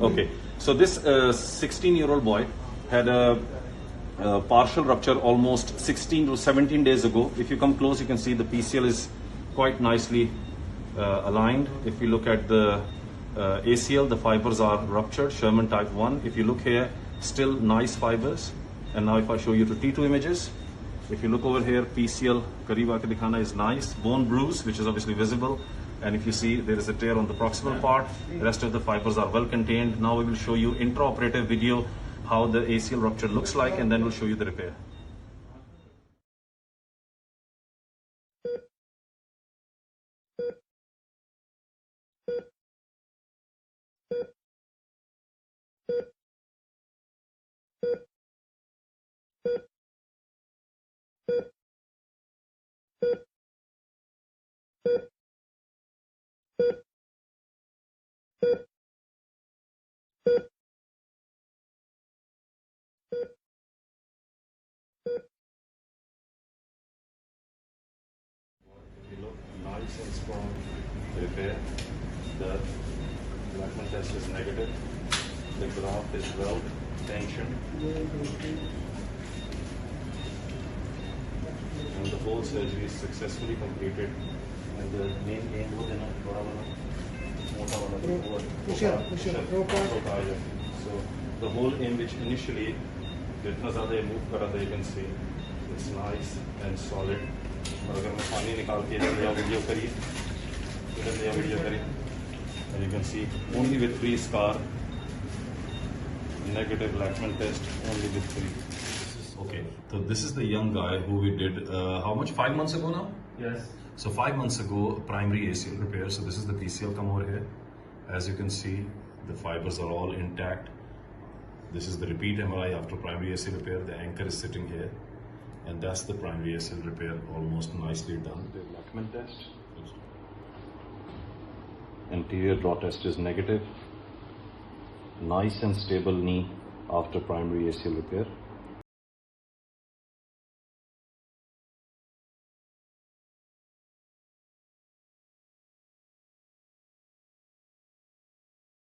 Okay, so this 16-year-old boy had a partial rupture almost 16 to 17 days ago. If you come close, you can see the PCL is quite nicely aligned. If you look at the ACL, the fibers are ruptured, Sherman type 1. If you look here, still nice fibers. And now if I show you to T2 images, if you look over here, PCL kareeb aake dikhana is nice. Bone bruise, which is obviously visible. And if you see, there is a tear on the proximal part. The rest of the fibers are well contained. Now we will show you intraoperative video how the ACL rupture looks like, and then we'll show you the repair. You look nice and strong repair. The Blackman test is negative. The graft is well tensioned. And the whole surgery is successfully completed. And the main aim was in so the whole aim which initially jitna zyada move kara tha, you can see it's nice and solid. और अगर मैं पानी निकाल के video करी, and you can see only with 3 scar, negative Blackman test only with 3. Okay, so this is the young guy who we did how much, 5 months ago now? Yes. So 5 months ago, primary ACL repair. So this is the PCL come over here. As you can see, the fibers are all intact. This is the repeat MRI after primary ACL repair. The anchor is sitting here. And that's the primary ACL repair, almost nicely done. The Blackman test. Anterior draw test is negative. Nice and stable knee after primary ACL repair.